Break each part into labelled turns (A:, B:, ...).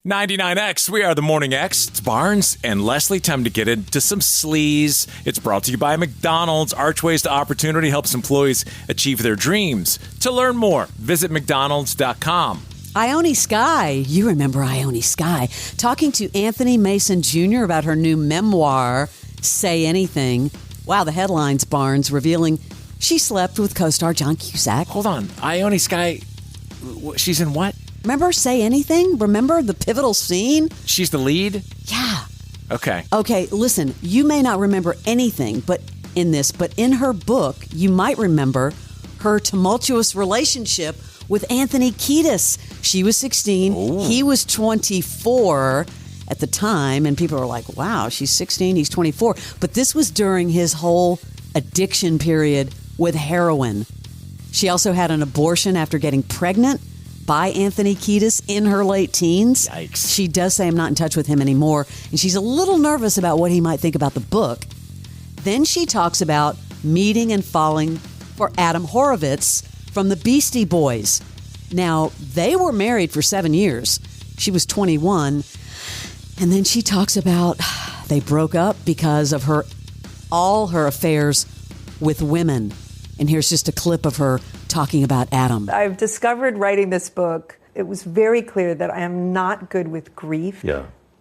A: 99X, we are the Morning X. It's Barnes and Leslie. Time to get into some sleaze. It's brought to you by McDonald's. Archways to Opportunity helps employees achieve their dreams. To learn more, visit mcdonalds.com.
B: Ione Skye, you remember Ione Skye, talking to Anthony Mason Jr. about her new memoir, Say Anything. Wow, the headlines, Barnes, revealing she slept with co-star John Cusack.
A: Hold on, Ione Skye, she's in what?
B: Remember Say Anything? Remember the pivotal scene?
A: She's the lead?
B: Yeah.
A: Okay.
B: Okay, listen, you may not remember anything but in her book, you might remember her tumultuous relationship with Anthony Kiedis. She was 16, he was 24 at the time, and people were like, wow, she's 16, he's 24. But this was during his whole addiction period with heroin. She also had an abortion after getting pregnant by Anthony Kiedis in her late teens.
A: Yikes.
B: She does say, I'm not in touch with him anymore, and she's a little nervous about what he might think about the book. Then she talks about meeting and falling for Adam Horovitz from the Beastie Boys. Now, they were married for 7 years. She was 21. And then she talks about they broke up because of all her affairs with women. And here's just a clip of her talking about Adam.
C: I've discovered writing this book, it was very clear that I am not good with grief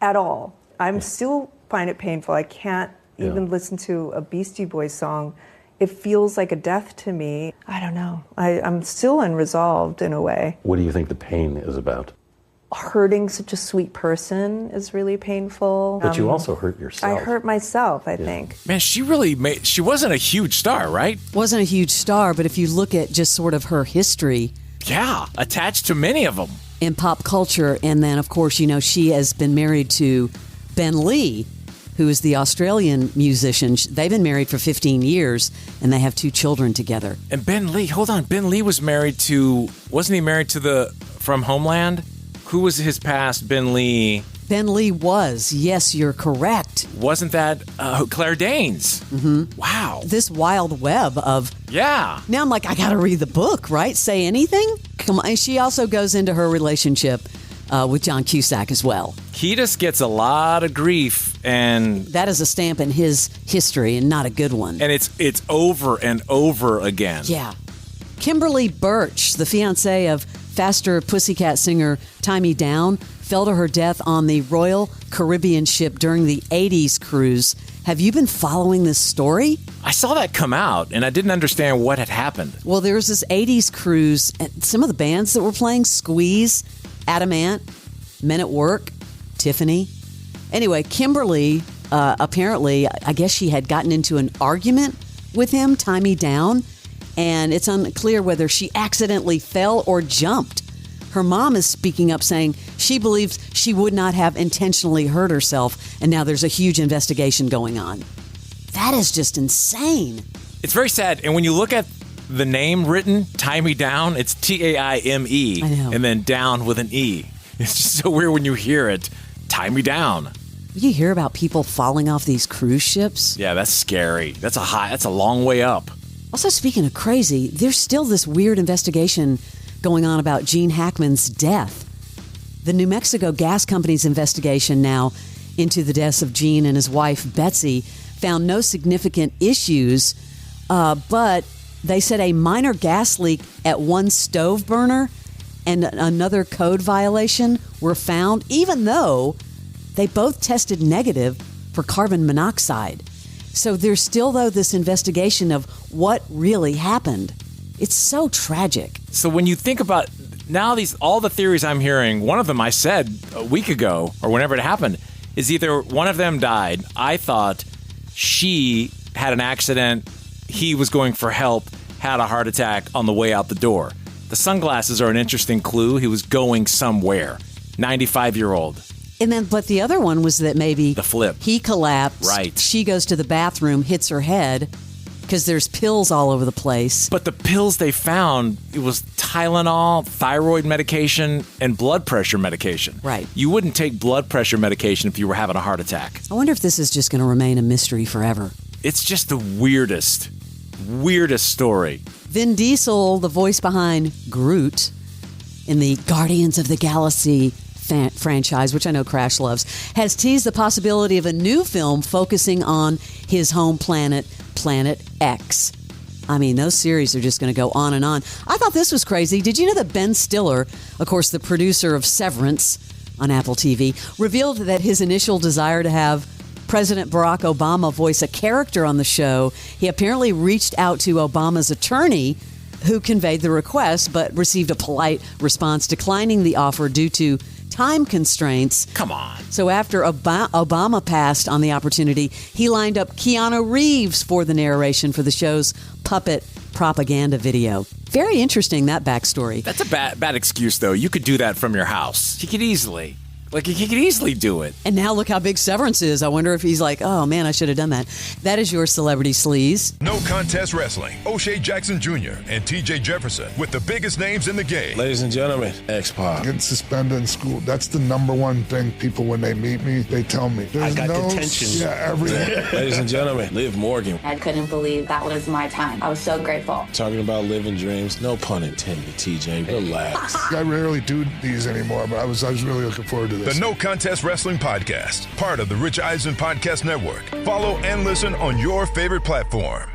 C: at all. I'm still find it painful. I can't even listen to a Beastie Boys song. It feels like a death to me. I don't know. I'm still unresolved in a way.
D: What do you think the pain is about?
C: Hurting such a sweet person is really painful.
D: But you also hurt yourself.
C: I hurt myself, I think.
A: Man, she wasn't a huge star, right?
B: Wasn't a huge star, but if you look at just sort of her history.
A: Yeah, attached to many of them.
B: In pop culture. And then, of course, she has been married to Ben Lee, who is the Australian musician. They've been married for 15 years, and they have 2 children together.
A: And Ben Lee, Ben Lee was wasn't he married to from Homeland? Who was his past Ben Lee?
B: Ben Lee was. Yes, you're correct.
A: Wasn't that Claire Danes?
B: Mm-hmm.
A: Wow.
B: This wild web of...
A: Yeah.
B: Now I'm like, I got to read the book, right? Say Anything? Come on. And she also goes into her relationship with John Cusack as well.
A: Kiedis gets a lot of grief, and...
B: That is a stamp in his history, and not a good one.
A: And it's over and over again.
B: Yeah. Kimberly Birch, the fiancée of Faster Pussycat singer Tie Me Down, fell to her death on the Royal Caribbean ship during the 80s cruise. Have you been following this story?
A: I saw that come out, and I didn't understand what had happened.
B: Well, there was this 80s cruise, and some of the bands that were playing, Squeeze, Adamant, Men at Work, Tiffany. Anyway, Kimberly, apparently, I guess she had gotten into an argument with him, Tie Me Down, and it's unclear whether she accidentally fell or jumped. Her mom is speaking up saying she believes she would not have intentionally hurt herself, and now there's a huge investigation going on. That is just insane.
A: It's very sad, and when you look at the name written, Tie Me Down, it's T-A-I-M-E, and then down with an E. It's just so weird when you hear it, Tie Me Down.
B: You hear about people falling off these cruise ships?
A: Yeah, that's scary. That's a long way up.
B: Also, speaking of crazy, there's still this weird investigation going on about Gene Hackman's death. The New Mexico Gas Company's investigation now into the deaths of Gene and his wife, Betsy, found no significant issues, but they said a minor gas leak at one stove burner and another code violation were found, even though they both tested negative for carbon monoxide. So there's still, though, this investigation of what really happened. It's so tragic.
A: So when you think about now all the theories I'm hearing, one of them I said a week ago or whenever it happened, is either one of them died. I thought she had an accident. He was going for help, had a heart attack on the way out the door. The sunglasses are an interesting clue. He was going somewhere. 95-year-old.
B: And then, but the other one was that maybe
A: the flip.
B: He collapsed.
A: Right.
B: She goes to the bathroom, hits her head because there's pills all over the place.
A: But the pills they found, it was Tylenol, thyroid medication, and blood pressure medication.
B: Right.
A: You wouldn't take blood pressure medication if you were having a heart attack.
B: I wonder if this is just going to remain a mystery forever.
A: It's just the weirdest story.
B: Vin Diesel, the voice behind Groot in the Guardians of the Galaxy franchise, which I know Crash loves, has teased the possibility of a new film focusing on his home planet, Planet X. I mean, those series are just going to go on and on. I thought this was crazy. Did you know that Ben Stiller, of course, the producer of Severance on Apple TV, revealed that his initial desire to have President Barack Obama voice a character on the show, he apparently reached out to Obama's attorney, who conveyed the request, but received a polite response declining the offer due to time constraints.
A: Come on.
B: So after Obama passed on the opportunity, he lined up Keanu Reeves for the narration for the show's puppet propaganda video. Very interesting, that backstory.
A: That's a bad excuse, though. You could do that from your house. You could easily. He could easily do it.
B: And now look how big Severance is. I wonder if he's like, oh, man, I should have done that. That is your Celebrity Sleaze.
E: No Contest Wrestling. O'Shea Jackson Jr. and T.J. Jefferson with the biggest names in the game.
F: Ladies and gentlemen, X-Pac.
G: Getting suspended in school, that's the number one thing people, when they meet me, they tell me.
F: I got detention.
G: Yeah, everything.
F: Ladies and gentlemen, Liv Morgan.
H: I couldn't believe that was my time. I was so grateful.
F: Talking about living dreams. No pun intended, TJ. Relax.
G: I rarely do these anymore, but I was really looking forward to this.
E: The No Contest Wrestling Podcast, part of the Rich Eisen Podcast Network. Follow and listen on your favorite platform.